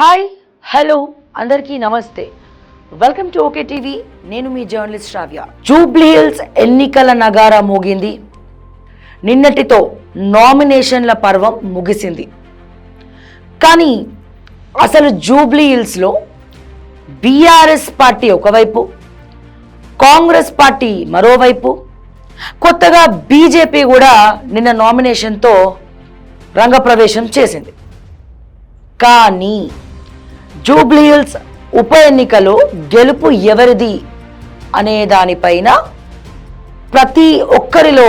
Hi hello అందరికీ నమస్తే. Welcome to okay TV. నేను మీ జర్నలిస్ట్ శ్రావ్య. జూబ్లీ హిల్స్ ఎన్నికల నగారా మోగింది. నిన్నటితో నామినేషన్ల పర్వం ముగిసింది. కానీ అసలు జూబ్లీ హిల్స్లో బీఆర్ఎస్ పార్టీ ఒకవైపు, కాంగ్రెస్ పార్టీ మరోవైపు, కొత్తగా బీజేపీ కూడా నిన్న నామినేషన్తో రంగప్రవేశం చేసింది. కానీ జూబ్లీ హిల్స్ ఉప ఎన్నికలో గెలుపు ఎవరిది అనే దానిపైన ప్రతి ఒక్కరిలో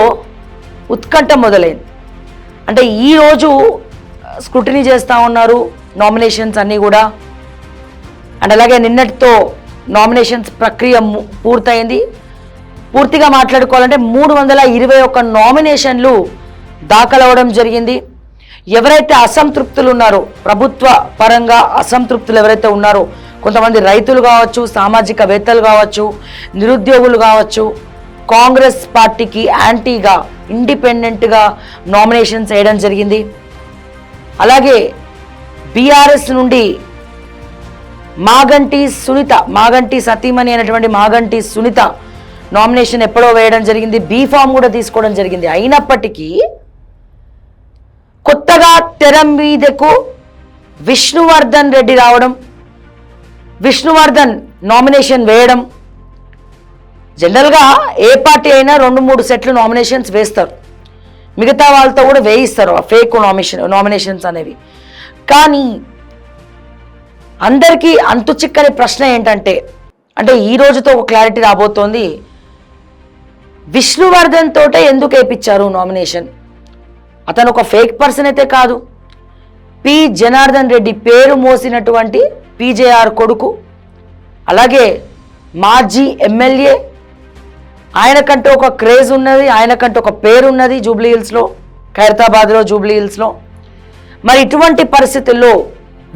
ఉత్కంఠ మొదలైంది. అంటే ఈరోజు స్క్రూటినీ చేస్తూ ఉన్నారు నామినేషన్స్ అన్నీ కూడా. అండ్ అలాగే నిన్నటితో నామినేషన్స్ ప్రక్రియ పూర్తయింది. పూర్తిగా మాట్లాడుకోవాలంటే 321 నామినేషన్లు దాఖలవడం జరిగింది. ఎవరైతే అసంతృప్తులు ఉన్నారో, ప్రభుత్వ పరంగా అసంతృప్తులు ఎవరైతే ఉన్నారో, కొంతమంది రైతులు కావచ్చు, సామాజికవేత్తలు కావచ్చు, నిరుద్యోగులు కావచ్చు, కాంగ్రెస్ పార్టీకి యాంటీగా ఇండిపెండెంట్గా నామినేషన్స్ వేయడం జరిగింది. అలాగే బీఆర్ఎస్ నుండి మాగంటి సతీమణి అయినటువంటి మాగంటి సునీత నామినేషన్ ఎప్పుడో వేయడం జరిగింది. బీ ఫామ్ కూడా తీసుకోవడం జరిగింది. అయినప్పటికీ కొత్తగా తెర మీదకు విష్ణువర్ధన్ రెడ్డి రావడం, విష్ణువర్ధన్ నామినేషన్ వేయడం. జనరల్గా ఏ పార్టీ అయినా 2-3 సెట్లు నామినేషన్స్ వేస్తారు, మిగతా వాళ్ళతో కూడా వేయిస్తారు ఆ ఫేక్ నామినేషన్స్ అనేవి. కానీ అందరికీ అంతు చిక్కని ప్రశ్న ఏంటంటే, అంటే ఈ రోజుతో ఒక క్లారిటీ రాబోతోంది. విష్ణువర్ధన్ తోటే ఎందుకు వేయించారు నామినేషన్? అతను ఒక ఫేక్ పర్సన్ అయితే కాదు. పి జనార్దన్ రెడ్డి పేరు మోసినటువంటి పీజేఆర్ కొడుకు, అలాగే మాజీ ఎమ్మెల్యే. ఆయనకంటూ ఒక క్రేజ్ ఉన్నది, ఆయనకంటూ ఒక పేరు ఉన్నది జూబ్లీ హిల్స్లో, ఖైరతాబాద్లో, జూబ్లీ హిల్స్లో. మరి ఇటువంటి పరిస్థితుల్లో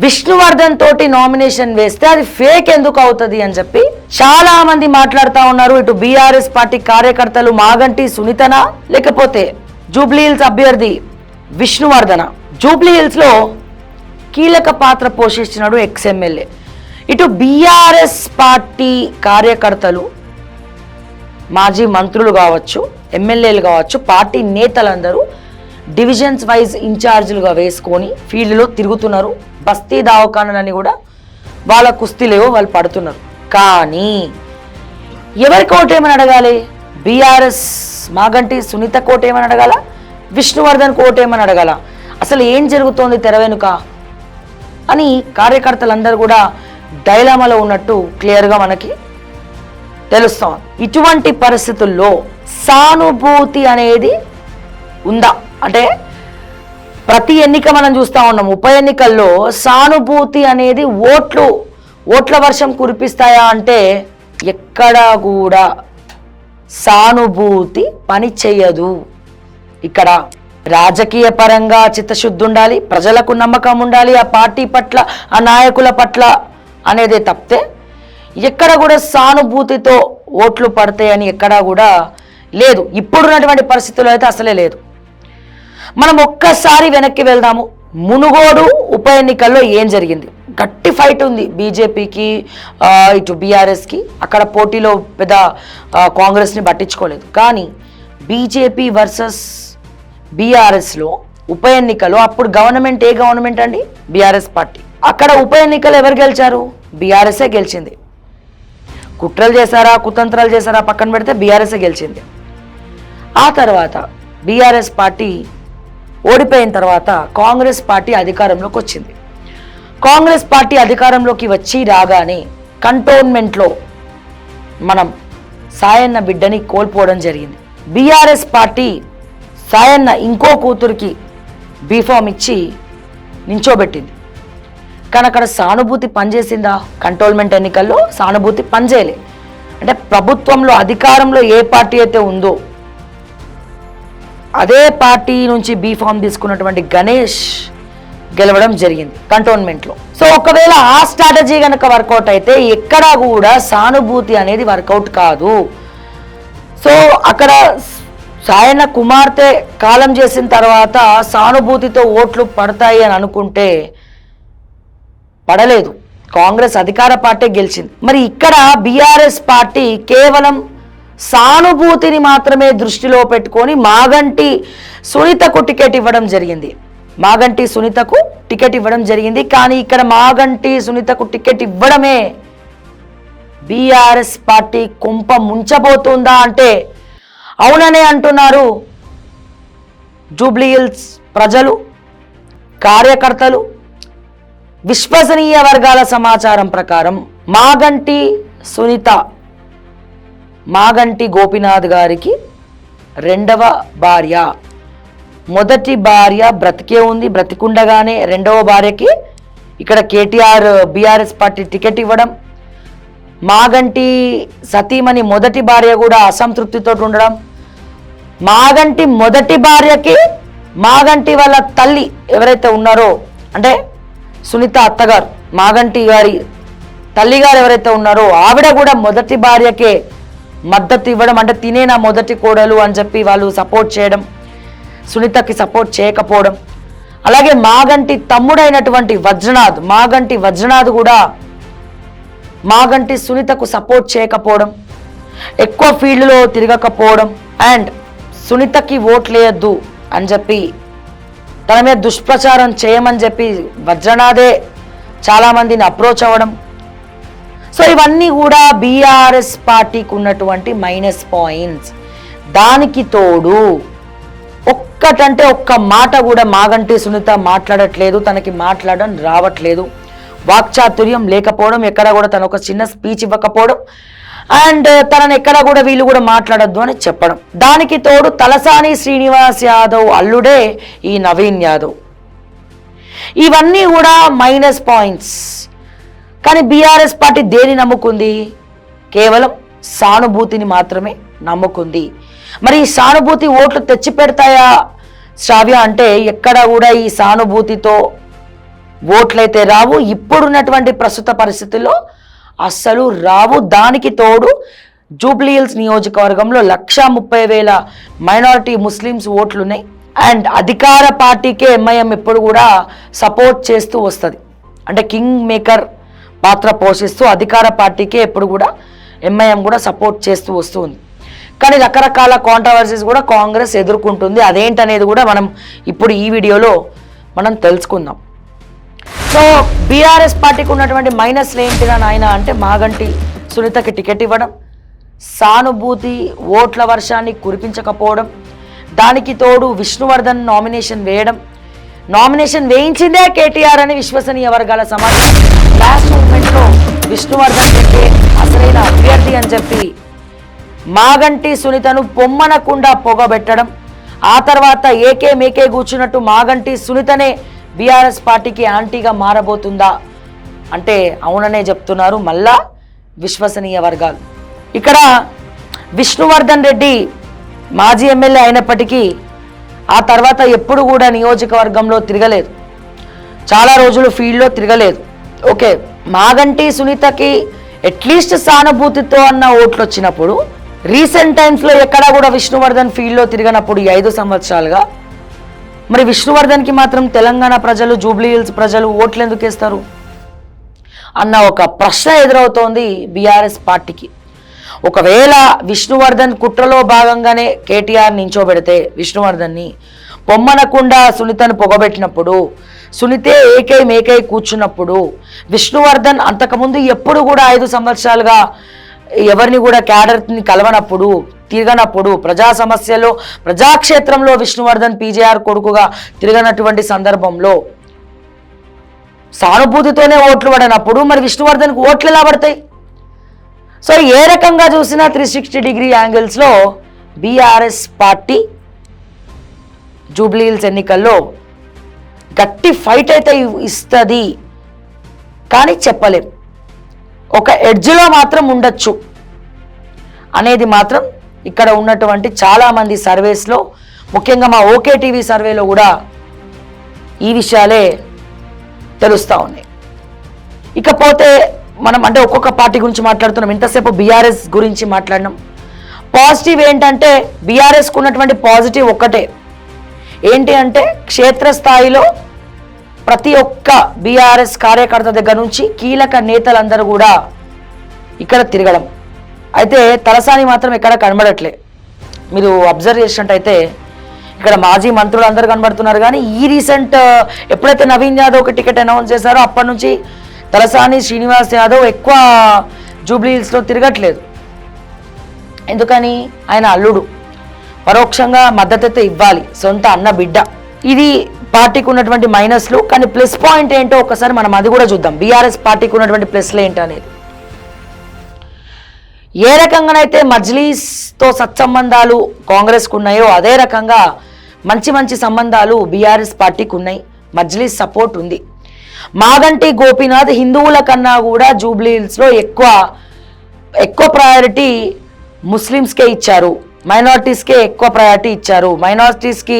విష్ణువర్ధన్ తోటి నామినేషన్ వేస్తే అది ఫేక్ ఎందుకు అవుతుంది అని చెప్పి చాలా మంది మాట్లాడుతూ ఉన్నారు. ఇటు బీఆర్ఎస్ పార్టీ కార్యకర్తలు మాగంటి సునీతనా, లేకపోతే జూబ్లీ హిల్స్ అభ్యర్థి విష్ణువర్ధన. జూబ్లీ హిల్స్లో కీలక పాత్ర పోషించినాడు ఎక్స్ఎమ్మెల్యే. ఇటు బీఆర్ఎస్ పార్టీ కార్యకర్తలు, మాజీ మంత్రులు కావచ్చు, ఎమ్మెల్యేలు కావచ్చు, పార్టీ నేతలందరూ డివిజన్స్ వైజ్ ఇన్ఛార్జీలుగా వేసుకొని ఫీల్డ్లో తిరుగుతున్నారు. బస్తీ దావకానని కూడా వాళ్ళ కుస్తీలేవో వాళ్ళు పడుతున్నారు. కానీ ఎవరికి ఓటేమని అడగాలి? బీఆర్ఎస్ మాగంటి సునీత కోటేమని అడగాల, విష్ణువర్ధన్ కోటేమని అడగాల? అసలు ఏం జరుగుతోంది తెర వెనుక అని కార్యకర్తలందరూ కూడా డైలామాలో ఉన్నట్టు క్లియర్గా మనకి తెలుస్తాం. ఇటువంటి పరిస్థితుల్లో సానుభూతి అనేది ఉందా? అంటే ప్రతి ఎన్నిక మనం చూస్తూ ఉన్నాం, ఉప ఎన్నికల్లో సానుభూతి అనేది ఓట్ల వర్షం కురిపిస్తాయా అంటే ఎక్కడా కూడా సానుభూతి పని చెయ్యదు. ఇక్కడ రాజకీయ పరంగా చిత్తశుద్ధి ఉండాలి, ప్రజలకు నమ్మకం ఉండాలి ఆ పార్టీ పట్ల, ఆ నాయకుల పట్ల అనేది తప్పితే ఎక్కడ కూడా సానుభూతితో ఓట్లు పడతాయని ఎక్కడా కూడా లేదు. ఇప్పుడున్నటువంటి పరిస్థితుల్లో అయితే అసలే లేదు. మనం ఒక్కసారి వెనక్కి వెళ్దాము. మునుగోడు ఉప ఎన్నికల్లో ఏం జరిగింది? గట్టి ఫైట్ ఉంది బీజేపీకి, ఇటు బీఆర్ఎస్కి. అక్కడ పోటీలో పెద్ద కాంగ్రెస్ని పట్టించుకోలేదు. కానీ బీజేపీ వర్సెస్ బీఆర్ఎస్లో ఉప ఎన్నికలో అప్పుడు గవర్నమెంట్ ఏ గవర్నమెంట్ అండి? BRS party. అక్కడ ఉప ఎన్నికలు ఎవరు గెలిచారు? బీఆర్ఎస్ఏ గెలిచింది. కుట్రలు చేశారా, కుతంత్రాలు చేశారా పక్కన పెడితే బీఆర్ఎస్ఏ గెలిచింది. ఆ తర్వాత బీఆర్ఎస్ పార్టీ ఓడిపోయిన తర్వాత కాంగ్రెస్ పార్టీ అధికారంలోకి వచ్చింది. కాంగ్రెస్ పార్టీ అధికారంలోకి వచ్చి రాగానే కంటోన్మెంట్లో మనం సాయన్న బిడ్డని కోల్పోవడం జరిగింది. బీఆర్ఎస్ పార్టీ సాయన్న ఇంకో కూతురికి బీఫామ్ ఇచ్చి నించోబెట్టింది. కానీ అక్కడ సానుభూతి పనిచేసిందా? కంటోన్మెంట్ ఎన్నికల్లో సానుభూతి పనిచేయలే. అంటే ప్రభుత్వంలో అధికారంలో ఏ పార్టీ అయితే ఉందో అదే పార్టీ నుంచి బీఫామ్ తీసుకున్నటువంటి గణేష్ గెలవడం జరిగింది కంటోన్మెంట్లో. సో ఒకవేళ ఆ స్ట్రాటజీ కనుక వర్కౌట్ అయితే ఎక్కడా కూడా సానుభూతి అనేది వర్కౌట్ కాదు. సో అక్కడ సాయన్న కుమార్తె కాలం చేసిన తర్వాత సానుభూతితో ఓట్లు పడతాయి అని అనుకుంటే పడలేదు, కాంగ్రెస్ అధికార పార్టీ గెలిచింది. మరి ఇక్కడ బీఆర్ఎస్ పార్టీ కేవలం సానుభూతిని మాత్రమే దృష్టిలో పెట్టుకొని మాగంటి సునీతకు టికెట్ ఇవ్వడం జరిగింది. మాగంటి సునీతకు టికెట్ ఇవ్వడం జరిగింది. కానీ ఇక్కడ మాగంటి సునీతకు టికెట్ ఇవ్వడమే బీఆర్ఎస్ పార్టీ కుంప ముంచబోతుందా అంటే అవుననే అంటున్నారు జూబ్లీహిల్స్ ప్రజలు, కార్యకర్తలు. విశ్వసనీయ వర్గాల సమాచారం ప్రకారం మాగంటి సునీత మాగంటి గోపీనాథ్ గారికి రెండవ భార్య. మొదటి భార్య బ్రతికే ఉంది, బ్రతికుండగానే రెండవ భార్యకి ఇక్కడ కేటీఆర్ బీఆర్ఎస్ పార్టీ టికెట్ ఇవ్వడం, మాగంటి సతీమణి మొదటి భార్య కూడా అసంతృప్తితో ఉండడం, మాగంటి మొదటి భార్యకి మాగంటి వాళ్ళ తల్లి ఎవరైతే ఉన్నారో అంటే సునీత అత్తగారు, మాగంటి గారి తల్లిగారు ఎవరైతే ఉన్నారో ఆవిడ కూడా మొదటి భార్యకే మద్దతు ఇవ్వడం, అంటే తినే నా మొదటి కోడలు అని చెప్పి వాళ్ళు సపోర్ట్ చేయడం, సునీతకి సపోర్ట్ చేయకపోవడం. అలాగే మాగంటి తమ్ముడైనటువంటి మాగంటి వజ్రనాథ్ కూడా మాగంటి సునీతకు సపోర్ట్ చేయకపోవడం, ఎక్కువ ఫీల్డ్లో తిరగకపోవడం, అండ్ సునీతకి ఓట్లేయద్దు అని చెప్పి తన మీద దుష్ప్రచారం చేయమని చెప్పి వజ్రనాథే చాలామందిని అప్రోచ్ అవ్వడం. సో ఇవన్నీ కూడా బీఆర్ఎస్ పార్టీకి ఉన్నటువంటి మైనస్ పాయింట్స్. దానికి తోడు ఒక్కటంటే ఒక్క మాట కూడా మాగంటి సునీత మాట్లాడట్లేదు, తనకి మాట్లాడడం రావట్లేదు, వాక్చాతుర్యం లేకపోవడం, ఎక్కడ కూడా తను ఒక చిన్న స్పీచ్ ఇవ్వకపోవడం, అండ్ తనని ఎక్కడ కూడా వీళ్ళు కూడా మాట్లాడద్దు అని చెప్పడం. దానికి తోడు తలసాని శ్రీనివాస్ యాదవ్ అల్లుడే ఈ నవీన్ యాదవ్. ఇవన్నీ కూడా మైనస్ పాయింట్స్. కానీ బీఆర్ఎస్ పార్టీ దేని నమ్ముకుంది? కేవలం సానుభూతిని మాత్రమే నమ్ముకుంది. మరి ఈ సానుభూతి ఓట్లు తెచ్చి పెడతాయా శ్రావ్య అంటే ఎక్కడ కూడా ఈ సానుభూతితో ఓట్లయితే రావు. ఇప్పుడున్నటువంటి ప్రస్తుత పరిస్థితుల్లో అస్సలు రావు. దానికి తోడు జూబ్లీహిల్స్ నియోజకవర్గంలో 130,000 మైనారిటీ ముస్లిమ్స్ ఓట్లున్నాయి. అండ్ అధికార పార్టీకే ఎంఐఎం ఎప్పుడు కూడా సపోర్ట్ చేస్తూ వస్తుంది, అంటే కింగ్ మేకర్ పాత్ర పోషిస్తూ అధికార పార్టీకే ఎప్పుడు కూడా ఎంఐఎం కూడా సపోర్ట్ చేస్తూ వస్తుంది. కానీ రకరకాల కాంట్రవర్సీస్ కూడా కాంగ్రెస్ ఎదుర్కొంటుంది. అదేంటనేది కూడా మనం ఇప్పుడు ఈ వీడియోలో మనం తెలుసుకుందాం. సో బీఆర్ఎస్ పార్టీకి ఉన్నటువంటి మైనస్లు ఏంటిదా నాయన అంటే మాగంటి సునీతకి టికెట్ ఇవ్వడం, సానుభూతి ఓట్ల వర్షాన్ని కురిపించకపోవడం, దానికి తోడు విష్ణువర్ధన్ నామినేషన్ వేయడం, నామినేషన్ వేయించిందే కేటీఆర్ అని విశ్వసనీయ వర్గాల సమాచారం. లాస్ట్ మూమెంట్లో విష్ణువర్ధన్ రెడ్డి అసలైన అభ్యర్థి అని చెప్పి మాగంటి సునీతను పొమ్మనకుండా పొగబెట్టడం, ఆ తర్వాత ఏకే కూర్చున్నట్టు మాగంటి సునీతనే బీఆర్ఎస్ పార్టీకి యాంటీగా మారబోతుందా అంటే అవుననే చెప్తున్నారు మళ్ళా విశ్వసనీయ వర్గాలు. ఇక్కడ విష్ణువర్ధన్ రెడ్డి మాజీ ఎమ్మెల్యే అయినప్పటికీ ఆ తర్వాత ఎప్పుడు కూడా నియోజకవర్గంలో తిరగలేదు, చాలా రోజులు ఫీల్డ్లో తిరగలేదు. ఓకే, మాగంటి సునీతకి అట్లీస్ట్ సానుభూతితో అన్న ఓట్లు వచ్చినప్పుడు రీసెంట్ టైమ్స్లో ఎక్కడా కూడా విష్ణువర్ధన్ ఫీల్డ్లో తిరగనప్పుడు ఈ 5 సంవత్సరాలుగా మరి విష్ణువర్ధన్కి మాత్రం తెలంగాణ ప్రజలు జూబ్లీహిల్స్ ప్రజలు ఓట్లు ఎందుకు వేస్తారు అన్న ఒక ప్రశ్న ఎదురవుతోంది బీఆర్ఎస్ పార్టీకి. ఒకవేళ విష్ణువర్ధన్ కుట్రలో భాగంగానే కేటీఆర్ నించోబెడితే విష్ణువర్ధన్ని పొమ్మనకుండా సునీతను పొగబెట్టినప్పుడు, సునీతే ఏకై కూర్చున్నప్పుడు, విష్ణువర్ధన్ అంతకుముందు ఎప్పుడు కూడా 5 సంవత్సరాలుగా ఎవరిని కూడా క్యాడర్ని కలవనప్పుడు తిరగనప్పుడు, ప్రజా సమస్యలో ప్రజాక్షేత్రంలో విష్ణువర్ధన్ పీజేఆర్ కొడుకుగా తిరగనటువంటి సందర్భంలో సానుభూతితోనే ఓట్లు పడినప్పుడు మరి విష్ణువర్ధన్కి ఓట్లు ఎలా పడతాయి? సో ఏ రకంగా చూసినా 360 డిగ్రీ యాంగిల్స్లో బీఆర్ఎస్ పార్టీ జూబ్లీహిల్స్ ఎన్నికల్లో గట్టి ఫైట్ అయితే ఇస్తుంది, కానీ చెప్పలేం. ఒక ఎడ్జ్లో మాత్రం ఉండొచ్చు అనేది మాత్రం ఇక్కడ ఉన్నటువంటి చాలామంది సర్వేస్లో, ముఖ్యంగా మా ఓకే టీవీ సర్వేలో కూడా ఈ విషయాలే తెలుస్తూ ఉన్నాయి. ఇకపోతే మనం అంటే ఒక్కొక్క పార్టీ గురించి మాట్లాడుతున్నాం, ఇంతసేపు బీఆర్ఎస్ గురించి మాట్లాడినాం. పాజిటివ్ ఏంటంటే బీఆర్ఎస్కు ఉన్నటువంటి పాజిటివ్ ఒక్కటే ఏంటి అంటే క్షేత్రస్థాయిలో ప్రతి ఒక్క బీఆర్ఎస్ కార్యకర్త దగ్గర నుంచి కీలక నేతలందరూ కూడా ఇక్కడ తిరగడం. అయితే తలసాని మాత్రం ఎక్కడ కనబడట్లే. మీరు అబ్జర్వ్ చేసినట్టయితే ఇక్కడ మాజీ మంత్రులు అందరూ కనబడుతున్నారు, కానీ ఈ రీసెంట్ ఎప్పుడైతే నవీన్ యాదవ్కి టికెట్ అనౌన్స్ చేశారో అప్పటి నుంచి తలసాని శ్రీనివాస్ యాదవ్ ఎక్కువ జూబ్లీహిల్స్లో తిరగట్లేదు. ఎందుకని? ఆయన అల్లుడు, పరోక్షంగా మద్దతు అయితే ఇవ్వాలి, సొంత అన్న బిడ్డ. ఇది పార్టీకి ఉన్నటువంటి మైనస్లు. కానీ ప్లస్ పాయింట్ ఏంటో ఒకసారి మనం అది కూడా చూద్దాం. బీఆర్ఎస్ పార్టీకి ఉన్నటువంటి ప్లస్లు ఏంటనేది. ఏ రకంగానైతే మజ్లీస్తో సత్సంబంధాలు కాంగ్రెస్కు ఉన్నాయో అదే రకంగా మంచి మంచి సంబంధాలు బీఆర్ఎస్ పార్టీకి ఉన్నాయి. మజ్లీస్ సపోర్ట్ ఉంది. మాగంటి గోపీనాథ్ హిందువుల కన్నా కూడా జూబ్లీహిల్స్లో ఎక్కువ ప్రయారిటీ ముస్లిమ్స్కే ఇచ్చారు, మైనారిటీస్కే ఎక్కువ ప్రయారిటీ ఇచ్చారు, మైనారిటీస్కి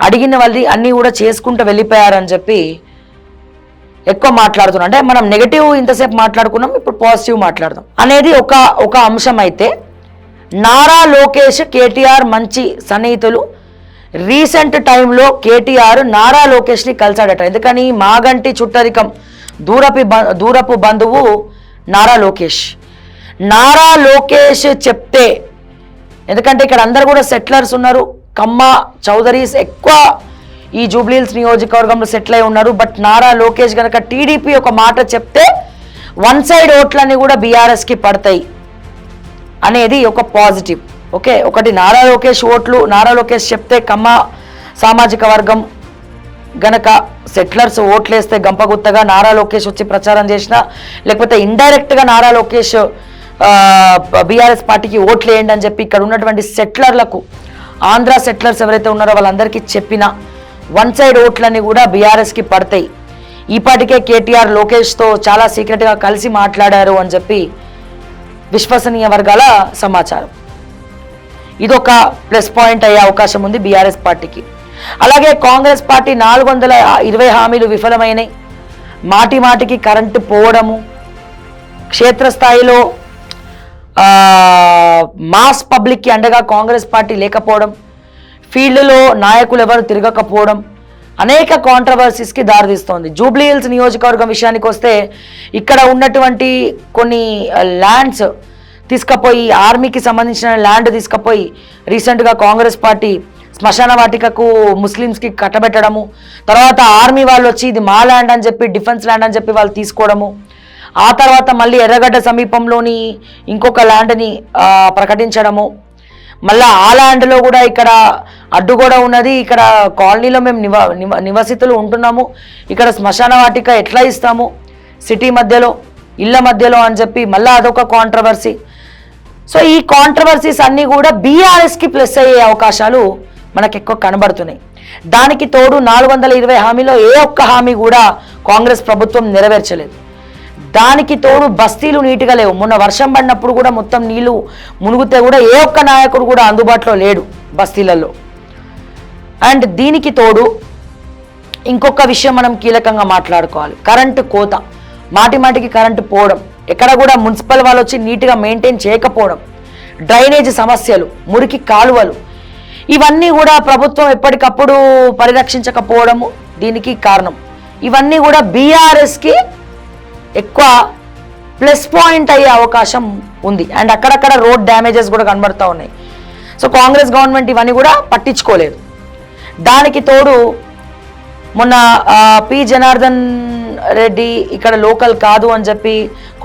అడిగిన వాళ్ళు అన్నీ కూడా చేసుకుంటూ వెళ్ళిపోయారని చెప్పి ఎక్కువ మాట్లాడుతున్నాం. అంటే మనం నెగటివ్ ఇంతసేపు మాట్లాడుకున్నాం, ఇప్పుడు పాజిటివ్ మాట్లాడదాం అనేది ఒక అంశం. అయితే నారా లోకేష్ కేటీఆర్ మంచి సన్నిహితులు. రీసెంట్ టైంలో కేటీఆర్ నారా లోకేష్ని కలిశాడట. ఎందుకని? మాగంటి చుట్టరికం దూరపు బంధువు నారా లోకేష్ చెప్తే, ఎందుకంటే ఇక్కడ అందరు కూడా సెటిలర్స్ ఉన్నారు, కమ్మ చౌదరీస్ ఎక్కువ ఈ జూబ్లీహిల్స్ నియోజకవర్గంలో సెటిల్ అయి ఉన్నారు. బట్ నారా లోకేష్ కనుక టీడీపీ ఒక మాట చెప్తే వన్ సైడ్ ఓట్లన్నీ కూడా బీఆర్ఎస్కి పడతాయి అనేది ఒక పాజిటివ్. ఓకే, ఒకటి నారా లోకేష్ ఓట్లు, నారా లోకేష్ చెప్తే కమ్మ సామాజిక వర్గం గనక సెటిలర్స్ ఓట్లేస్తే గంపగుత్తగా నారా లోకేష్ వచ్చి ప్రచారం చేసినా, లేకపోతే ఇండైరెక్ట్గా నారా లోకేష్ బీఆర్ఎస్ పార్టీకి ఓట్లు వేయండి అని చెప్పి ఇక్కడ ఉన్నటువంటి సెటిలర్లకు, ఆంధ్ర సెటిలర్స్ ఎవరైతే ఉన్నారో వాళ్ళందరికీ చెప్పిన వన్ సైడ్ ఓట్లన్నీ కూడా బీఆర్ఎస్కి పడతాయి. ఈ పార్టీకే కేటీఆర్ లోకేష్తో చాలా సీక్రెట్గా కలిసి మాట్లాడారు అని చెప్పి విశ్వసనీయ వర్గాల సమాచారం. ఇదొక ప్లస్ పాయింట్ అయ్యే అవకాశం ఉంది బీఆర్ఎస్ పార్టీకి. అలాగే కాంగ్రెస్ పార్టీ 420 హామీలు విఫలమైనాయి. మాటికి కరెంటు పోవడము, క్షేత్రస్థాయిలో మాస్ పబ్లిక్కి అండగా కాంగ్రెస్ పార్టీ లేకపోవడం, ఫీల్డ్లో నాయకులు ఎవరు తిరగకపోవడం అనేక కాంట్రవర్సీస్కి దారితీస్తోంది. జూబ్లీహిల్స్ నియోజకవర్గం విషయానికి వస్తే ఇక్కడ ఉన్నటువంటి కొన్ని ల్యాండ్స్ తీసుకుపోయి, ఆర్మీకి సంబంధించిన ల్యాండ్ తీసుకుపోయి రీసెంట్గా కాంగ్రెస్ పార్టీ శ్మశాన వాటికకు ముస్లిమ్స్కి కట్టబెట్టడము, తర్వాత ఆర్మీ వాళ్ళు వచ్చి ఇది మా ల్యాండ్ అని చెప్పి, డిఫెన్స్ ల్యాండ్ అని చెప్పి వాళ్ళు తీసుకోవడము, ఆ తర్వాత మళ్ళీ ఎర్రగడ్డ సమీపంలోని ఇంకొక ల్యాండ్ని ప్రకటించడము, మళ్ళీ ఆ ల్యాండ్లో కూడా ఇక్కడ అడ్డు కూడా ఉన్నది, ఇక్కడ కాలనీలో మేము నివసితులు ఉంటున్నాము, ఇక్కడ శ్మశాన వాటిక ఎట్లా ఇస్తాము సిటీ మధ్యలో, ఇళ్ళ మధ్యలో అని చెప్పి మళ్ళీ అదొక కాంట్రవర్సీ. సో ఈ కాంట్రవర్సీస్ అన్నీ కూడా బీఆర్ఎస్కి ప్లస్ అయ్యే అవకాశాలు మనకు ఎక్కువ కనబడుతున్నాయి. దానికి తోడు 420 హామీలో ఏ ఒక్క హామీ కూడా కాంగ్రెస్ ప్రభుత్వం నెరవేర్చలేదు. దానికి తోడు బస్తీలు నీట్గా లేవు. మొన్న వర్షం పడినప్పుడు కూడా మొత్తం నీళ్లు మునుగుతే కూడా ఏ ఒక్క నాయకుడు కూడా అందుబాటులో లేడు బస్తీలలో. అండ్ దీనికి తోడు ఇంకొక విషయం మనం కీలకంగా మాట్లాడుకోవాలి. కరెంటు కోత, మాటికి కరెంటు పోవడం, ఎక్కడ కూడా మున్సిపల్ వాళ్ళు వచ్చి నీట్గా మెయింటైన్ చేయకపోవడం, డ్రైనేజ్ సమస్యలు, మురికి కాలువలు, ఇవన్నీ కూడా ప్రభుత్వం ఎప్పటికప్పుడు పరిరక్షించకపోవడము దీనికి కారణం. ఇవన్నీ కూడా బీఆర్ఎస్కి ఎక్కువ ప్లస్ పాయింట్ అయ్యే అవకాశం ఉంది. అండ్ అక్కడక్కడ రోడ్ డ్యామేజెస్ కూడా కనబడుతూ ఉన్నాయి. సో కాంగ్రెస్ గవర్నమెంట్ ఇవన్నీ కూడా పట్టించుకోలేదు. దానికి తోడు మొన్న పి జనార్దన్ రెడ్డి ఇక్కడ లోకల్ కాదు అని చెప్పి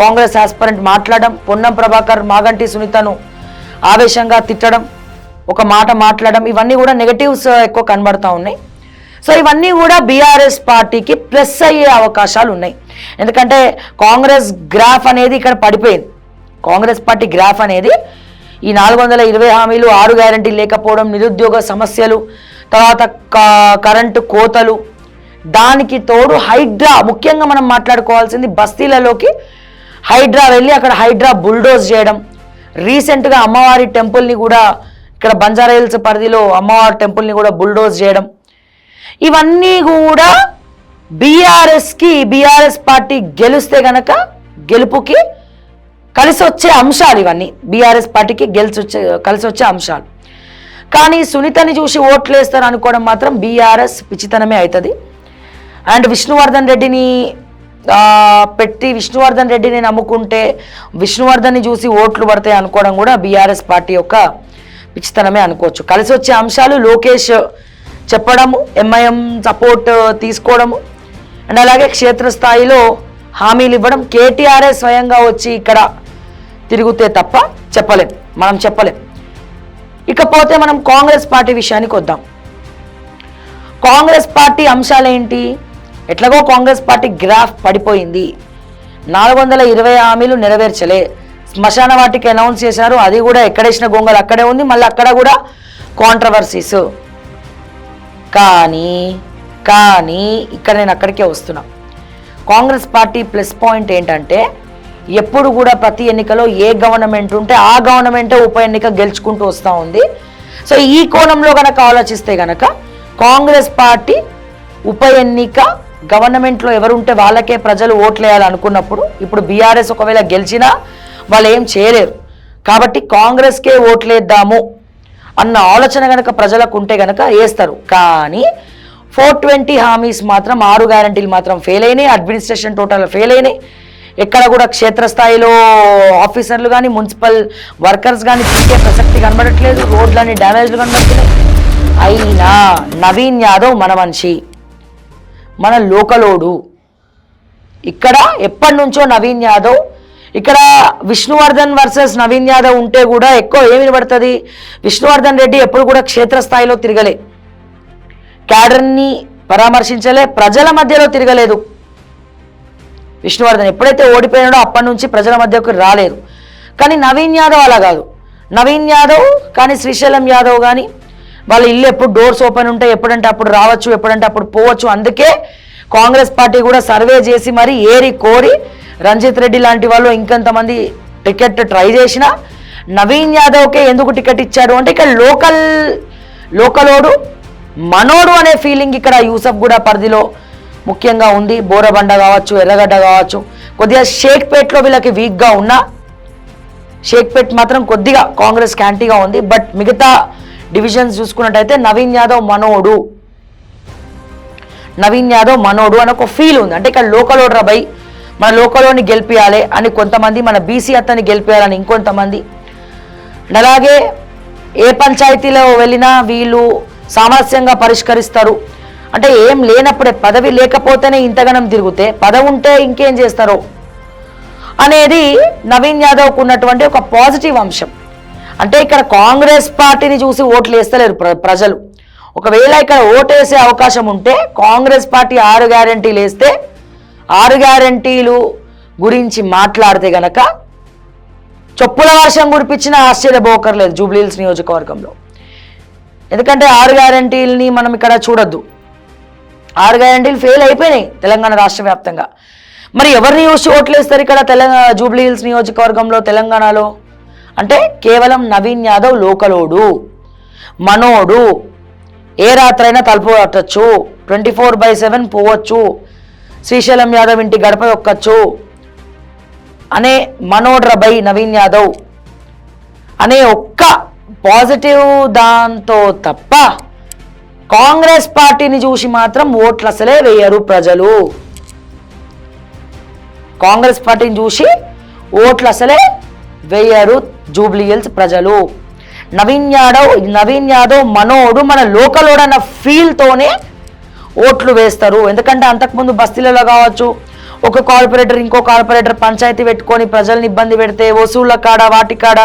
కాంగ్రెస్ ఆస్పరెంట్ మాట్లాడడం, పొన్నం ప్రభాకర్ మాగంటి సునీతను ఆవేశంగా తిట్టడం, ఒక మాట మాట్లాడడం, ఇవన్నీ కూడా నెగటివ్స్ ఎక్కువ కనబడుతూ ఉన్నాయి. సో ఇవన్నీ కూడా బీఆర్ఎస్ పార్టీకి ప్లస్ అయ్యే అవకాశాలు ఉన్నాయి. ఎందుకంటే కాంగ్రెస్ గ్రాఫ్ అనేది ఇక్కడ పడిపోయింది. కాంగ్రెస్ పార్టీ గ్రాఫ్ అనేది ఈ 420 హామీలు, 6 గ్యారంటీలు లేకపోవడం, నిరుద్యోగ సమస్యలు, తర్వాత కరెంటు కోతలు, దానికి తోడు హైడ్రా, ముఖ్యంగా మనం మాట్లాడుకోవాల్సింది బస్తీలలోకి హైడ్రా వెళ్ళి అక్కడ హైడ్రా బుల్డోజ్ చేయడం, రీసెంట్గా అమ్మవారి టెంపుల్ని కూడా ఇక్కడ బంజారా హిల్స్ పరిధిలో అమ్మవారి టెంపుల్ని కూడా బుల్డోజ్ చేయడం, ఇవన్నీ కూడా బీఆర్ఎస్ పార్టీ గెలిస్తే గనక గెలుపుకి కలిసి వచ్చే అంశాలు. ఇవన్నీ బీఆర్ఎస్ పార్టీకి కలిసి వచ్చే అంశాలు. కానీ సునీతని చూసి ఓట్లు వేస్తారు అనుకోవడం మాత్రం బీఆర్ఎస్ పిచ్చితనమే అవుతుంది. అండ్ విష్ణువర్ధన్ రెడ్డిని పెట్టి విష్ణువర్ధన్ రెడ్డిని నమ్ముకుంటే విష్ణువర్ధన్ని చూసి ఓట్లు పడతాయి అనుకోవడం కూడా బీఆర్ఎస్ పార్టీ యొక్క పిచ్చితనమే అనుకోవచ్చు. కలిసి వచ్చే అంశాలు లోకేష్ చెప్పడము, ఎంఐఎం సపోర్ట్ తీసుకోవడము, అండ్ అలాగే క్షేత్రస్థాయిలో హామీలు ఇవ్వడం. కేటీఆర్ఏ స్వయంగా వచ్చి ఇక్కడ తిరుగుతే తప్ప మనం చెప్పలేం. ఇకపోతే మనం కాంగ్రెస్ పార్టీ విషయానికి వద్దాం. కాంగ్రెస్ పార్టీ అంశాలేంటి? ఎట్లాగో కాంగ్రెస్ పార్టీ గ్రాఫ్ పడిపోయింది. 420 హామీలు నెరవేర్చలే. శ్మశాన వాటికి అనౌన్స్ చేశారు, అది కూడా ఎక్కడేసిన గొంగలు అక్కడే ఉంది. మళ్ళీ అక్కడ కూడా కాంట్రవర్సీస్. కానీ ఇక్కడ నేను అక్కడికే వస్తున్నా. కాంగ్రెస్ పార్టీ ప్లస్ పాయింట్ ఏంటంటే ఎప్పుడు కూడా ప్రతి ఎన్నికలో ఏ గవర్నమెంట్ ఉంటే ఆ గవర్నమెంటే ఉప ఎన్నిక గెలుచుకుంటూ వస్తూ ఉంది. సో ఈ కోణంలో కనుక ఆలోచిస్తే కనుక కాంగ్రెస్ పార్టీ ఉప ఎన్నిక గవర్నమెంట్లో ఎవరుంటే వాళ్ళకే ప్రజలు ఓట్లు వేయాలనుకున్నప్పుడు ఇప్పుడు బీఆర్ఎస్ ఒకవేళ గెలిచినా వాళ్ళు ఏం చేయలేరు. కాబట్టి కాంగ్రెస్కే ఓట్లేద్దాము అన్న ఆలోచన కనుక ప్రజలకు ఉంటే కనుక వేస్తారు. కానీ 420 హామీస్ మాత్రం 6 గ్యారంటీలు మాత్రం ఫెయిల్ అయినాయి. అడ్మినిస్ట్రేషన్ టోటల్ ఫెయిల్ అయినాయి. ఎక్కడ కూడా క్షేత్రస్థాయిలో ఆఫీసర్లు కానీ మున్సిపల్ వర్కర్స్ కానీ తిరిగే ప్రసక్తి కనబడట్లేదు. రోడ్లని డ్యామేజ్లు కనబడుతున్నాయి. అయినా నవీన్ యాదవ్ మన మనిషి, మన లోకలోడు. ఇక్కడ ఎప్పటి నుంచో నవీన్ యాదవ్, ఇక్కడ విష్ణువర్ధన్ వర్సెస్ నవీన్ యాదవ్ ఉంటే కూడా ఎక్కువ ఏమి వినబడుతుంది? విష్ణువర్ధన్ రెడ్డి ఎప్పుడు కూడా క్షేత్రస్థాయిలో తిరగలే, క్యాడర్ని పరామర్శించలే, ప్రజల మధ్యలో తిరగలేదు. విష్ణువర్ధన్ ఎప్పుడైతే ఓడిపోయినాడో అప్పటి నుంచి ప్రజల మధ్యకు రాలేదు. కానీ నవీన్ యాదవ్ అలా కాదు. నవీన్ యాదవ్ కానీ శ్రీశైలం యాదవ్ కానీ వాళ్ళ ఇల్లు ఎప్పుడు డోర్స్ ఓపెన్ ఉంటాయి, ఎప్పుడంటే అప్పుడు రావచ్చు, ఎప్పుడంటే అప్పుడు పోవచ్చు. అందుకే కాంగ్రెస్ పార్టీ కూడా సర్వే చేసి మరి ఏరి కోరి రంజిత్ రెడ్డి లాంటి వాళ్ళు ఇంకొంతమంది టికెట్ ట్రై చేసిన నవీన్ యాదవ్కే ఎందుకు టికెట్ ఇచ్చాడు అంటే ఇక్కడ లోకలోడు మనోడు అనే ఫీలింగ్ ఇక్కడ యూసఫ్ కూడా పరిధిలో ముఖ్యంగా ఉంది. బోరబండ కావచ్చు, ఎర్రగడ్డ కావచ్చు, కొద్దిగా షేక్పేట్లో వీళ్ళకి వీక్గా ఉన్నా షేక్పేట్ మాత్రం కొద్దిగా కాంగ్రెస్ క్యాంటీగా ఉంది. బట్ మిగతా డివిజన్స్ చూసుకున్నట్టయితే నవీన్ యాదవ్ మనోడు అని ఒక ఫీల్ ఉంది. అంటే ఇక్కడ లోకలోడు రాబై మన లోకలోని గెలిపియాలి అని కొంతమంది, మన బీసీ అత్తని గెలిపియాలని ఇంకొంతమంది. అలాగే ఏ పంచాయతీలో వెళ్ళినా వీళ్ళు సామరస్యంగా పరిష్కరిస్తారు. అంటే ఏం లేనప్పుడే, పదవి లేకపోతేనే ఇంతగానం తిరిగితే పదవి ఉంటే ఇంకేం చేస్తారో అనేది నవీన్ యాదవ్కు ఉన్నటువంటి ఒక పాజిటివ్ అంశం. అంటే ఇక్కడ కాంగ్రెస్ పార్టీని చూసి ఓట్లు వేస్తలేరు ప్రజలు. ఒకవేళ ఇక్కడ ఓటేసే అవకాశం ఉంటే కాంగ్రెస్ పార్టీ 6 గ్యారంటీలు వేస్తే 6 గ్యారంటీలు గురించి మాట్లాడితే గనక చొప్పుల వర్షం కురిపించిన ఆశ్చర్యపోకర్లేదు జూబ్లీహిల్స్ నియోజకవర్గంలో. ఎందుకంటే 6 గ్యారంటీలని మనం ఇక్కడ చూడొద్దు. 6 గ్యారంటీలు ఫెయిల్ అయిపోయినాయి తెలంగాణ రాష్ట్ర వ్యాప్తంగా. మరి ఎవరిని చూసి ఓట్లు వేస్తారు ఇక్కడ జూబ్లీహిల్స్ నియోజకవర్గంలో తెలంగాణలో అంటే కేవలం నవీన్ యాదవ్ లోకలోడు, మనోడు. ఏ రాత్రైనా తలుపు కట్టచ్చు, 24/7 పోవచ్చు, శ్రీశైలం యాదవ్ ఇంటి గడప ఎక్కచ్చు అనే మనోడ్రబై నవీన్ యాదవ్ అనే ఒక్క పాజిటివ్ దాంతో తప్ప కాంగ్రెస్ పార్టీని చూసి మాత్రం ఓట్లు అసలే వేయరు ప్రజలు. కాంగ్రెస్ పార్టీని చూసి ఓట్లు అసలే వేయరు జూబ్లీహిల్స్ ప్రజలు. నవీన్ యాదవ్ మనోడు, మన లోకలోడు అన్న ఫీల్తోనే ఓట్లు వేస్తారు. ఎందుకంటే అంతకుముందు బస్తీలలో కావచ్చు ఒక కార్పొరేటర్ ఇంకో కార్పొరేటర్ పంచాయతీ పెట్టుకొని ప్రజల్ని ఇబ్బంది పెడితే వసూళ్ళ కాడ వాటి కాడ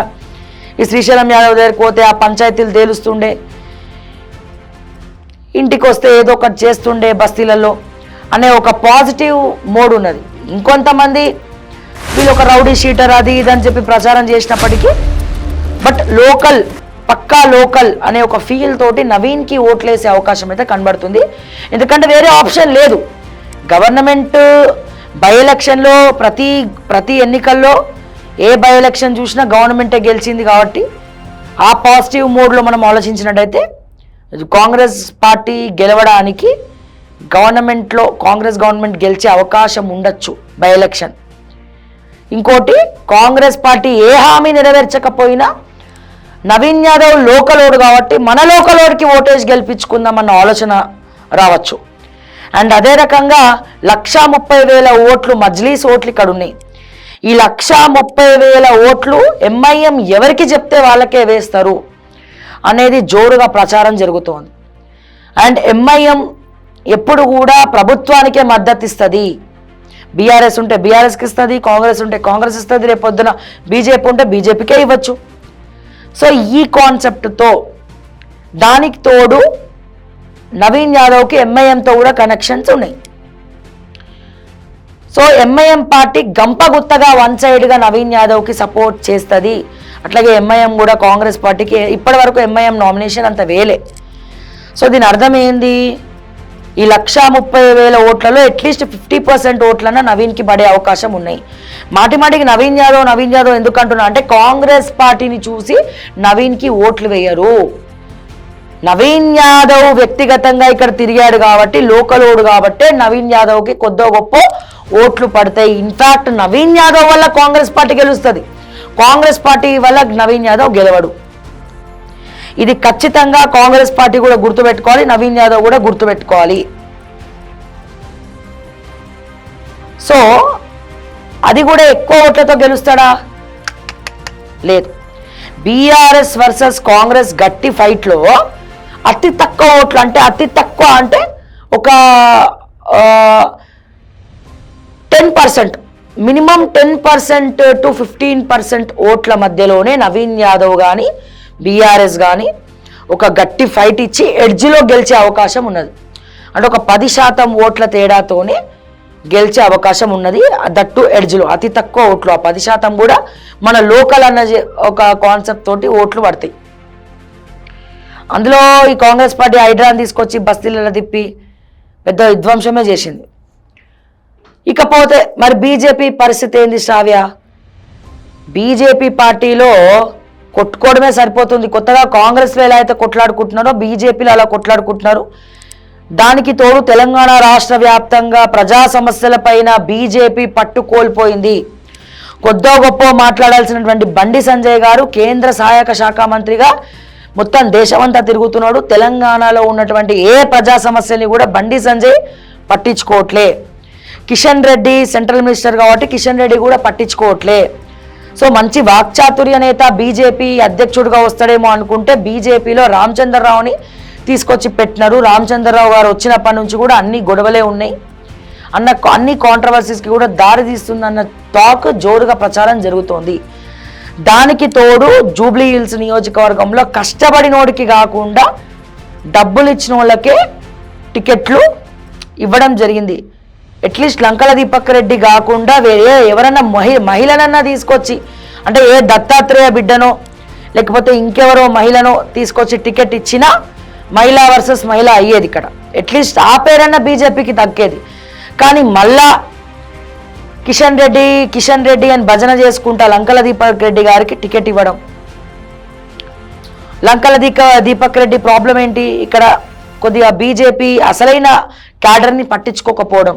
ఈ శ్రీశైలం యాదవ్ దగ్గరికి పోతే ఆ పంచాయతీలు తేలుస్తుండే, ఇంటికి వస్తే ఏదో ఒకటి చేస్తుండే బస్తీలలో అనే ఒక పాజిటివ్ మోడ్ ఉన్నది. ఇంకొంతమంది వీళ్ళు ఒక రౌడీ షీటర్ అది ఇది అని చెప్పి ప్రచారం చేసినప్పటికీ బట్ పక్కా లోకల్ అనే ఒక ఫీల్ తోటి నవీన్కి ఓట్లేసే అవకాశం అయితే కనబడుతుంది. ఎందుకంటే వేరే ఆప్షన్ లేదు. గవర్నమెంట్ బై ఎలక్షన్లో ప్రతి ఎన్నికల్లో ఏ బై ఎలక్షన్ చూసినా గవర్నమెంటే గెలిచింది. కాబట్టి ఆ పాజిటివ్ మోడ్లో మనం ఆలోచించినట్టయితే కాంగ్రెస్ పార్టీ గెలవడానికి కాంగ్రెస్ గవర్నమెంట్ గెలిచే అవకాశం ఉండొచ్చు బై ఎలక్షన్. ఇంకోటి, కాంగ్రెస్ పార్టీ ఏ హామీ నెరవేర్చకపోయినా నవీన్ యాదవ్ లోకలోడు కాబట్టి మన లోకలోడికి ఓటేజ్ గెలిపించుకుందామన్న ఆలోచన రావచ్చు. అండ్ అదే రకంగా 1,30,000 ఓట్లు మజ్లీస్ ఓట్లు ఇక్కడ ఉన్నాయి. ఈ 1,30,000 ఓట్లు ఎంఐఎం ఎవరికి చెప్తే వాళ్ళకే వేస్తారు అనేది జోరుగా ప్రచారం జరుగుతోంది. అండ్ ఎంఐఎం ఎప్పుడు కూడా ప్రభుత్వానికే మద్దతు ఇస్తుంది. బీఆర్ఎస్ ఉంటే బీఆర్ఎస్కి ఇస్తుంది, కాంగ్రెస్ ఉంటే కాంగ్రెస్ ఇస్తుంది, రేపు పొద్దున బీజేపీ ఉంటే బీజేపీకే ఇవ్వచ్చు. సో ఈ కాన్సెప్ట్తో దానికి తోడు నవీన్ యాదవ్కి ఎంఐఎంతో కూడా కనెక్షన్స్ ఉన్నాయి. సో ఎంఐఎం పార్టీ గంపగుత్తగా వన్ సైడ్గా నవీన్ యాదవ్కి సపోర్ట్ చేస్తుంది. అట్లాగే ఎంఐఎం కూడా కాంగ్రెస్ పార్టీకి ఇప్పటి వరకు ఎంఐఎం నామినేషన్ అంత వేలే. సో దీని అర్థం ఏంది, ఈ 1,30,000 ఓట్లలో అట్లీస్ట్ 50% ఓట్లన్నా నవీన్కి పడే అవకాశం ఉన్నాయి. మాటిమాటికి నవీన్ యాదవ్ ఎందుకు అంటున్నా అంటే కాంగ్రెస్ పార్టీని చూసి నవీన్కి ఓట్లు వేయరు. నవీన్ యాదవ్ వ్యక్తిగతంగా ఇక్కడ తిరిగాడు కాబట్టి, లోకల్ ఓడు కాబట్టి నవీన్ యాదవ్కి కొద్దో గొప్ప ఓట్లు పడతాయి. ఇన్ఫాక్ట్ నవీన్ యాదవ్ వల్ల కాంగ్రెస్ పార్టీ గెలుస్తుంది, కాంగ్రెస్ పార్టీ వల్ల నవీన్ యాదవ్ గెలవడు. ఇది ఖచ్చితంగా కాంగ్రెస్ పార్టీ కూడా గుర్తుపెట్టుకోవాలి, నవీన్ యాదవ్ కూడా గుర్తుపెట్టుకోవాలి. సో అది కూడా ఎక్కువ ఓట్లతో గెలుస్తాడా? లేదు. బీఆర్ఎస్ వర్సెస్ కాంగ్రెస్ గట్టి ఫైట్లో అతి తక్కువ ఓట్లు అంటే ఒక 10%, మినిమం 10% to 15% ఓట్ల మధ్యలోనే నవీన్ యాదవ్ కానీ బీఆర్ఎస్ కానీ ఒక గట్టి ఫైట్ ఇచ్చి ఎడ్జ్లో గెలిచే అవకాశం ఉన్నది. అంటే ఒక 10% ఓట్ల తేడాతోనే గెలిచే అవకాశం ఉన్నది. దట్టు ఎడ్జ్లో అతి తక్కువ ఓట్లు, ఆ 10% కూడా మన లోకల్ అన్న ఒక కాన్సెప్ట్ తోటి ఓట్లు పడతాయి. అందులో ఈ కాంగ్రెస్ పార్టీ హైడ్రాన్ తీసుకొచ్చి బస్తీలలో తిప్పి పెద్ద విధ్వంసమే చేసింది. ఇకపోతే మరి బీజేపీ పరిస్థితి ఏంది శ్రావ్య? బీజేపీ పార్టీలో కొట్టుకోవడమే సరిపోతుంది. కొత్తగా కాంగ్రెస్లో ఎలా అయితే కొట్లాడుకుంటున్నారో బీజేపీలో అలా కొట్లాడుకుంటున్నారు. దానికి తోడు తెలంగాణ రాష్ట్ర వ్యాప్తంగా ప్రజా సమస్యలపైన బీజేపీ పట్టు కోల్పోయింది. కొద్దో గొప్ప మాట్లాడాల్సినటువంటి బండి సంజయ్ గారు కేంద్ర సహాయక శాఖ మంత్రిగా మొత్తం దేశమంతా తిరుగుతున్నాడు. తెలంగాణలో ఉన్నటువంటి ఏ ప్రజా సమస్యల్ని కూడా బండి సంజయ్ పట్టించుకోవట్లే. కిషన్ రెడ్డి సెంట్రల్ మినిస్టర్ కాబట్టి కిషన్ రెడ్డి కూడా పట్టించుకోవట్లే. సో మంచి వాక్చాతుర్య నేత బీజేపీ అధ్యక్షుడిగా వస్తాడేమో అనుకుంటే బీజేపీలో రామచంద్రరావుని తీసుకొచ్చి పెట్టినారు. రామచంద్రరావు గారు వచ్చినప్పటి నుంచి కూడా అన్ని గొడవలే ఉన్నాయి అన్ని కాంట్రవర్సీస్కి కూడా దారి తీస్తుందన్న టాక్ జోరుగా ప్రచారం జరుగుతోంది. దానికి తోడు జూబ్లీ హిల్స్ నియోజకవర్గంలో కష్టపడినోడికి కాకుండా డబ్బులు ఇచ్చిన వాళ్ళకే టికెట్లు ఇవ్వడం జరిగింది. అట్లీస్ట్ లంకల దీపక్ రెడ్డి కాకుండా వేరే ఎవరన్నా మహిళనన్నా తీసుకొచ్చి, అంటే ఏ దత్తాత్రేయ బిడ్డనో లేకపోతే ఇంకెవరో మహిళనో తీసుకొచ్చి టికెట్ ఇచ్చినా మహిళా వర్సెస్ మహిళ అయ్యేది. ఇక్కడ అట్లీస్ట్ ఆ పేరన్నా బీజేపీకి దక్కేది. కానీ మళ్ళా కిషన్ రెడ్డి అని భజన చేసుకుంటా లంకల దీపక్ రెడ్డి గారికి టికెట్ ఇవ్వడం. లంకల దీపక్ రెడ్డి ప్రాబ్లం ఏంటి? ఇక్కడ కొద్దిగా బీజేపీ అసలైన క్యాడర్ని పట్టించుకోకపోవడం,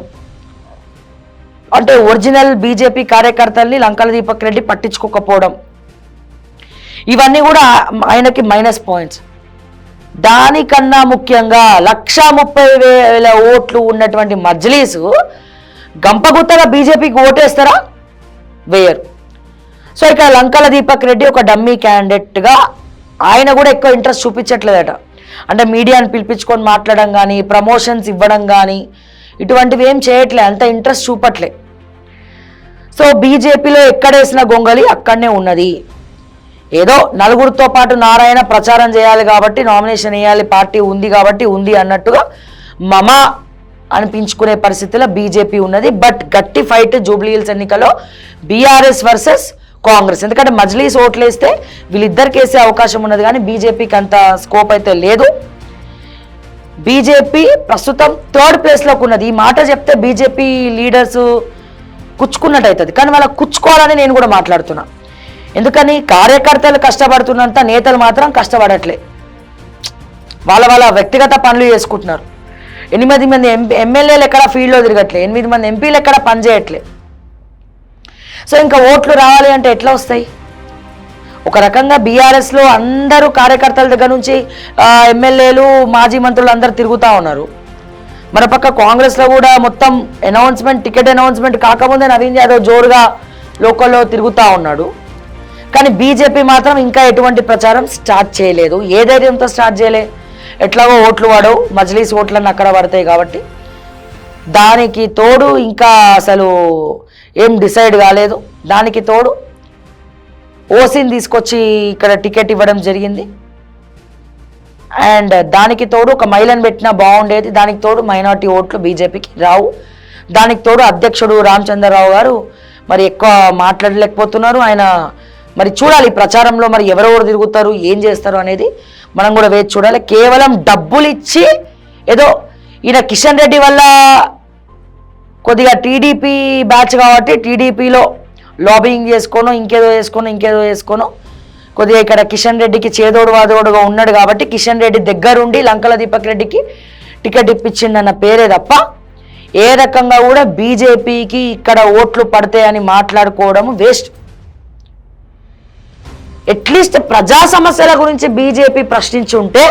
అంటే ఒరిజినల్ బీజేపీ కార్యకర్తల్ని లంకల దీపక్ రెడ్డి పట్టించుకోకపోవడం, ఇవన్నీ కూడా ఆయనకి మైనస్ పాయింట్స్. దానికన్నా ముఖ్యంగా 1,30,000 ఓట్లు ఉన్నటువంటి మజ్లీసు గంపగుత్తగా బీజేపీకి ఓటేస్తారా? వేయరు. సో ఇక్కడ లంకల దీపక్ రెడ్డి ఒక డమ్మీ క్యాండిడేట్గా ఆయన కూడా ఎక్కువ ఇంట్రెస్ట్ చూపించట్లేదట. అంటే మీడియాని పిలిపించుకొని మాట్లాడడం కానీ, ప్రమోషన్స్ ఇవ్వడం కానీ ఇటువంటివి ఏం చేయట్లే, అంత ఇంట్రెస్ట్ చూపట్లే. సో బీజేపీలో ఎక్కడేసిన గొంగలి అక్కడనే ఉన్నది. ఏదో నలుగురితో పాటు నారాయణ ప్రచారం చేయాలి కాబట్టి నామినేషన్ వేయాలి, పార్టీ ఉంది కాబట్టి ఉంది అన్నట్టుగా మమ అనిపించుకునే పరిస్థితిలో బీజేపీ ఉన్నది. బట్ గట్టి ఫైట్ జూబ్లీ హిల్స్ ఎన్నికలో బీఆర్ఎస్ వర్సెస్ కాంగ్రెస్. ఎందుకంటే మజ్లీస్ ఓట్లేస్తే వీళ్ళిద్దరికి వేసే అవకాశం ఉన్నది, కానీ బీజేపీకి అంత స్కోప్ అయితే లేదు. బీజేపీ ప్రస్తుతం 3rd ప్లేస్లోకి ఉన్నది. ఈ మాట చెప్తే బీజేపీ లీడర్స్ కుచ్చుకున్నట్టు అవుతుంది, కానీ వాళ్ళకి కుచ్చుకోవాలని నేను కూడా మాట్లాడుతున్నా. ఎందుకని కార్యకర్తలు కష్టపడుతున్నంత నేతలు మాత్రం కష్టపడట్లే, వాళ్ళ వ్యక్తిగత పనులు చేసుకుంటున్నారు. 8 మంది ఎమ్మెల్యేలు ఎక్కడ ఫీల్డ్లో తిరగట్లే, 8 మంది ఎంపీలు ఎక్కడ పనిచేయట్లే. సో ఇంకా ఓట్లు రావాలి అంటే ఎట్లా వస్తాయి? ఒక రకంగా బీఆర్ఎస్లో అందరూ కార్యకర్తల దగ్గర నుంచి ఎమ్మెల్యేలు మాజీ మంత్రులు అందరూ తిరుగుతూ ఉన్నారు. మరోపక్క కాంగ్రెస్లో కూడా మొత్తం టికెట్ అనౌన్స్మెంట్ కాకముందే నవీన్ యాదవ్ జోరుగా లోకల్లో తిరుగుతూ ఉన్నాడు. కానీ బీజేపీ మాత్రం ఇంకా ఎటువంటి ప్రచారం స్టార్ట్ చేయలేదు. ఏ ధైర్యంతో స్టార్ట్ చేయలే? ఎట్లాగో ఓట్లు పడవు, మజ్లీస్ ఓట్లన్నీ అక్కడ పడతాయి కాబట్టి. దానికి తోడు ఇంకా అసలు ఏం డిసైడ్ కాలేదు. దానికి తోడు ఓసీని తీసుకొచ్చి ఇక్కడ టికెట్ ఇవ్వడం జరిగింది. అండ్ దానికి తోడు ఒక మహిళను పెట్టినా బాగుండేది. దానికి తోడు మైనార్టీ ఓట్లు బీజేపీకి రావు. దానికి తోడు అధ్యక్షుడు రామచంద్రరావు గారు మరి ఎక్కువ మాట్లాడలేకపోతున్నారు. ఆయన మరి చూడాలి ప్రచారంలో మరి ఎవరెవరు తిరుగుతారు, ఏం చేస్తారు అనేది మనం కూడా వేచి చూడాలి. కేవలం డబ్బులు ఇచ్చి ఏదో ఈయన కిషన్ రెడ్డి వల్ల కొద్దిగా టీడీపీ బ్యాచ్ కాబట్టి టీడీపీలో లాబింగ్ చేసుకోను ఇంకేదో చేసుకోను కొద్దిగా ఇక్కడ కిషన్ రెడ్డికి చేదోడు వాదోడుగా ఉన్నాడు కాబట్టి కిషన్ రెడ్డి దగ్గరుండి లంకల దీపక్ రెడ్డికి టికెట్ ఇప్పించిండన్న పేరే తప్ప ఏ రకంగా కూడా బీజేపీకి ఇక్కడ ఓట్లు పడతాయని మాట్లాడుకోవడం వేస్ట్. అట్లీస్ట్ ప్రజా సమస్యల గురించి బీజేపీ ప్రశ్నించి ఉంటే,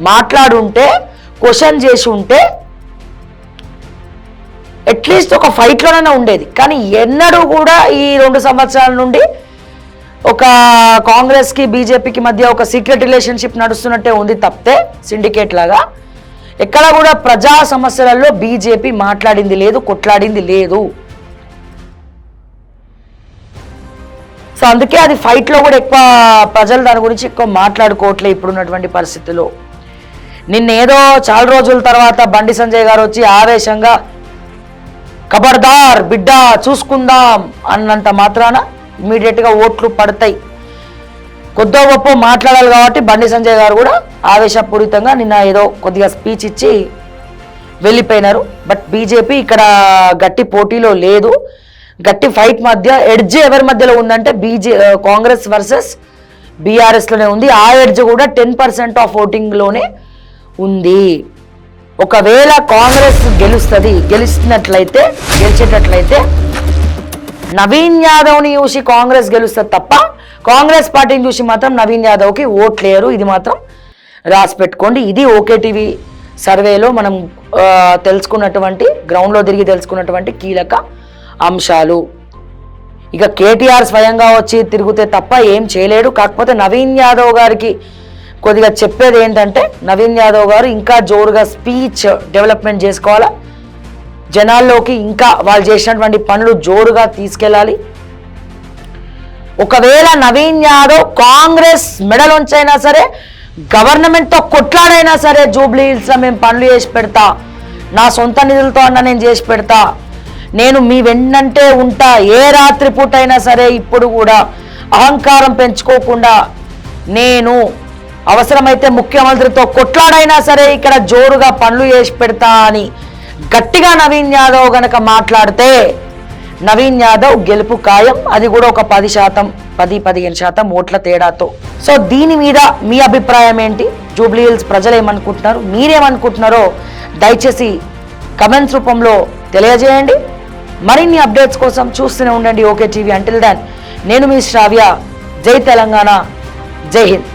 మాట్లాడుంటే, క్వశ్చన్ చేసి ఉంటే అట్లీస్ట్ ఒక ఫైట్లోనైనా ఉండేది. కానీ ఎన్నడూ కూడా ఈ 2 సంవత్సరాల నుండి ఒక కాంగ్రెస్కి బీజేపీకి మధ్య ఒక సీక్రెట్ రిలేషన్షిప్ నడుస్తున్నట్టే ఉంది తప్పితే సిండికేట్ లాగా ఎక్కడ కూడా ప్రజా సమస్యలలో బీజేపీ మాట్లాడింది లేదు, కొట్లాడింది లేదు. సో అందుకే అది ఫైట్లో కూడా ఎక్కువ ప్రజలు దాని గురించి ఎక్కువ మాట్లాడుకోవట్లే ఇప్పుడున్నటువంటి పరిస్థితుల్లో. నిన్నేదో చాలా రోజుల తర్వాత బండి సంజయ్ గారు వచ్చి ఆవేశంగా ఖబర్దార్ బిడ్డ చూసుకుందాం అన్నంత మాత్రాన ఇమీడియట్గా ఓట్లు పడతాయి. కొద్దో గొప్ప మాట్లాడాలి కాబట్టి బండి సంజయ్ గారు కూడా ఆవేశపూరితంగా నిన్న ఏదో కొద్దిగా స్పీచ్ ఇచ్చి వెళ్ళిపోయినారు. బట్ బీజేపీ ఇక్కడ గట్టి పోటీలో లేదు. గట్టి ఫైట్ మధ్య ఎడ్జ్ ఎవరి మధ్యలో ఉందంటే కాంగ్రెస్ వర్సెస్ బీఆర్ఎస్లోనే ఉంది. ఆ ఎడ్జ్ కూడా 10% ఆఫ్ ఓటింగ్లోనే ఉంది. ఒకవేళ కాంగ్రెస్ గెలిచేటట్లయితే నవీన్ యాదవ్ని చూసి కాంగ్రెస్ గెలుస్తుంది తప్ప కాంగ్రెస్ పార్టీని చూసి మాత్రం నవీన్ యాదవ్కి ఓట్లేరు. ఇది మాత్రం రాసి పెట్టుకోండి. ఇది ఓకే టీవీ సర్వేలో మనం తెలుసుకున్నటువంటి గ్రౌండ్లో తిరిగి తెలుసుకున్నటువంటి కీలక అంశాలు. ఇక కేటీఆర్ స్వయంగా వచ్చి తిరిగితే తప్ప ఏం చేయలేడు. కాకపోతే నవీన్ యాదవ్ గారికి కొద్దిగా చెప్పేది ఏంటంటే నవీన్ యాదవ్ గారు ఇంకా జోరుగా స్పీచ్ డెవలప్మెంట్ చేసుకోవాలా, జనాల్లోకి ఇంకా వాళ్ళు చేసినటువంటి పనులు జోరుగా తీసుకెళ్ళాలి. ఒకవేళ నవీన్ యాదవ్ కాంగ్రెస్ మెడలోంచైనా సరే గవర్నమెంట్తో కొట్లాడైనా సరే జూబ్లీ హిల్స్లో మేము పనులు చేసి పెడతా, నా సొంత నిధులతో అన్న నేను చేసి పెడతా, నేను మీ వెన్నంటే ఉంటా, ఏ రాత్రి పూట అయినా సరే ఇప్పుడు కూడా అహంకారం పెంచుకోకుండా నేను అవసరమైతే ముఖ్యమంత్రితో కొట్లాడైనా సరే ఇక్కడ జోరుగా పనులు చేసి పెడతా అని గట్టిగా నవీన్ యాదవ్ గనక మాట్లాడితే నవీన్ యాదవ్ గెలుపు ఖాయం. అది కూడా ఒక 10-15% ఓట్ల తేడాతో. సో దీని మీద మీ అభిప్రాయం ఏంటి? జూబ్లీ హిల్స్ ప్రజలు ఏమనుకుంటున్నారు, మీరేమనుకుంటున్నారో దయచేసి కమెంట్స్ రూపంలో తెలియజేయండి. మరిన్ని అప్డేట్స్ కోసం చూస్తూనే ఉండండి ఓకే టీవీ. అంటిల్ దెన్ నేను మీ శ్రావ్య. జై తెలంగాణ, జై హింద్.